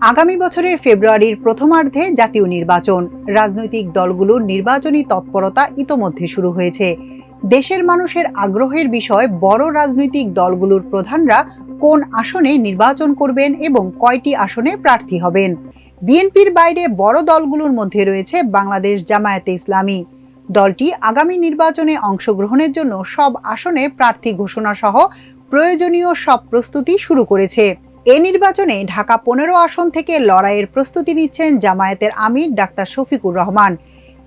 আগামী বছরের ফেব্রুয়ারির প্রথমার্ধে জাতীয় নির্বাচন। রাজনৈতিক দলগুলোর নির্বাচনী তৎপরতা ইতোমধ্যে শুরু হয়েছে। দেশের মানুষের আগ্রহের বিষয় বড় রাজনৈতিক দলগুলোর প্রধানরা কোন আসনে নির্বাচন করবেন এবং কয়টি আসনে প্রার্থী হবেন। বিএনপির বাইরে বড় দলগুলোর মধ্যে রয়েছে বাংলাদেশ জামায়াতে ইসলামী। দলটি আগামী নির্বাচনে অংশগ্রহণের জন্য সব আসনে প্রার্থী ঘোষণা সহ প্রয়োজনীয় সব প্রস্তুতি শুরু করেছে। এ নির্বাচনে ঢাকা ১৫ আসন থেকে লড়াইয়ের প্রস্তুতি নিচ্ছেন জামায়াতের আমির ডাক্তার শফিকুর রহমান।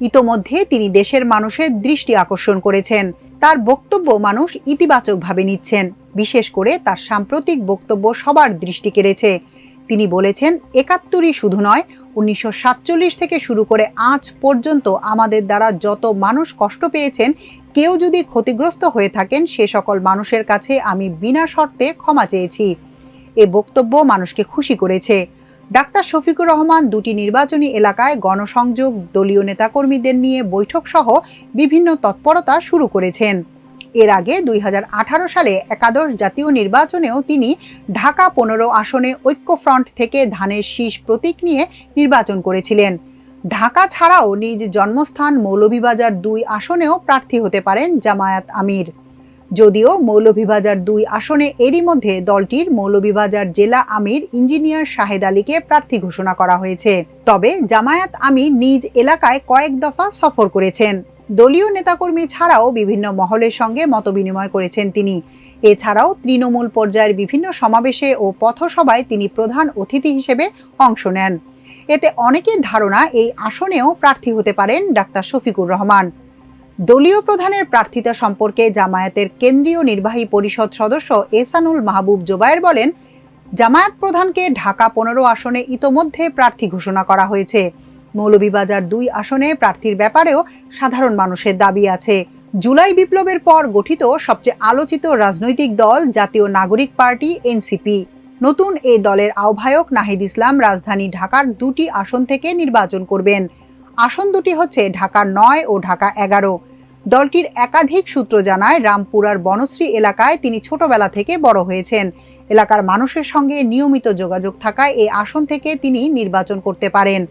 ইতোমধ্যে তিনি দেশের মানুষের দৃষ্টি আকর্ষণ করেছেন। তার বক্তব্য মানুষ ইতিবাচকভাবে নিচ্ছেন। বিশেষ করে তার সাম্প্রতিক বক্তব্য সবার দৃষ্টি কেড়েছে। তিনি বলেছেন, ৭১ই শুধু নয়, ১৯৪৭ থেকে শুরু করে আজ পর্যন্ত আমাদের দ্বারা যত মানুষ কষ্ট পেয়েছেন, কেউ যদি ক্ষতিগ্রস্ত হয়ে থাকেন, সে সকল মানুষের কাছে আমি বিনা শর্তে ক্ষমা চেয়েছি। এ বক্তব্য মানুষকে খুশি করেছে। ডাক্তার শফিকুর রহমান দুটি নির্বাচনী এলাকায় গণসংযোগ, দলীয় নেতাকর্মীদের নিয়ে বৈঠক সহ বিভিন্ন তৎপরতা শুরু করেছেন। এর আগে ২০১৮ সালে একাদশ জাতীয় নির্বাচনেও তিনি ঢাকা ১৫ আসনে ঐক্যফ্রন্ট থেকে ধানের শীষ প্রতীক নিয়ে নির্বাচন করেছিলেন। ঢাকা ছাড়াও নিজ জন্মস্থান মৌলভীবাজার ২ আসনেও প্রার্থী হতে পারেন জামায়াত আমির। যদিও মৌলভীবাজার ২ আসনে এরই মধ্যে দলটির মৌলভীবাজার জেলা আমির ইঞ্জিনিয়ার শাহেদ আলীকে প্রার্থী ঘোষণা করা হয়েছে। তবে জামায়াত আমির নিজ এলাকায় কয়েক দফা সফর করেছেন। দলীয় নেতাকর্মী ছাড়াও বিভিন্ন মহলের সঙ্গে মতবিনিময় করেছেন তিনি। এছাড়াও তৃণমূল পর্যায়ের বিভিন্ন সমাবেশে ও পথসভায় তিনি প্রধান অতিথি হিসেবে অংশ নেন। এতে অনেকের ধারণা এই আসনেও প্রার্থী হতে পারেন ডাক্তার শফিকুর রহমান। দলীয় প্রধানের প্রার্থিতা সম্পর্কে জামায়াতের কেন্দ্রীয় নির্বাহী পরিষদ সদস্য এহসানুল মাহবুব জোবায়ের বলেন, জামায়াত প্রধানকে ঢাকা ১৫ আসনে ইতোমধ্যে প্রার্থী ঘোষণা করা হয়েছে। মৌলভীবাজার ২ আসনে প্রার্থীর ব্যাপারেও সাধারণ মানুষের দাবি আছে। জুলাই বিপ্লবের পর গঠিত সবচেয়ে আলোচিত রাজনৈতিক দল জাতীয় নাগরিক পার্টি এনসিপি। নতুন এই দলের আহ্বায়ক নাহিদ ইসলাম রাজধানী ঢাকার দুটি আসন থেকে নির্বাচন করবেন। আসন দুটি হচ্ছে ঢাকা ৯ ও ঢাকা ১১। দলটির একাধিক সূত্র জানায়, রামপুরার বনশ্রী এলাকায় তিনি ছোটবেলা থেকে বড় হয়েছেন। এলাকার মানুষের সঙ্গে নিয়মিত যোগাযোগ থাকায় এই আসন থেকে তিনি নির্বাচন করতে পারেন।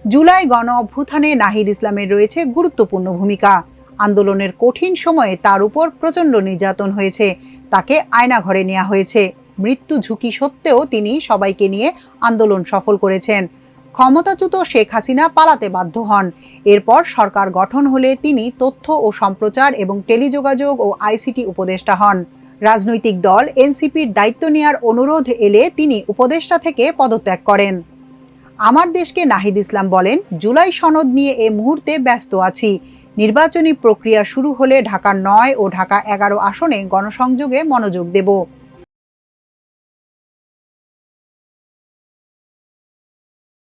জুলাই গণ অভ্যুত্থানে নাহিদ ইসলামের রয়েছে গুরুত্বপূর্ণ ভূমিকা। আন্দোলনের কঠিন সময়ে তার উপর প্রচণ্ড নির্যাতন হয়েছে। তাকে আয়নাঘরে নেওয়া হয়েছে। মৃত্যু ঝুঁকি সত্ত্বেও তিনি সবাইকে নিয়ে আন্দোলন সফল করেছেন। ক্ষমতাচ্যুত শেখ হাসিনা পালাতে বাধ্য হন। এরপর সরকার গঠন হলে তিনি তথ্য ও সম্প্রচার এবং টেলিযোগাযোগ ও আইসিটি উপদেষ্টা হন। রাজনৈতিক দল এনসিপির দায়িত্ব নেওয়ার অনুরোধ এলে তিনি উপদেষ্টা থেকে পদত্যাগ করেন। আমার দেশকে নাহিদ ইসলাম বলেন, জুলাই সনদ নিয়ে এ মুহূর্তে ব্যস্ত আছি। নির্বাচনী প্রক্রিয়া শুরু হলে ঢাকা ৯ ও ঢাকা ১১ আসনে গণসংযোগে মনোযোগ দেব।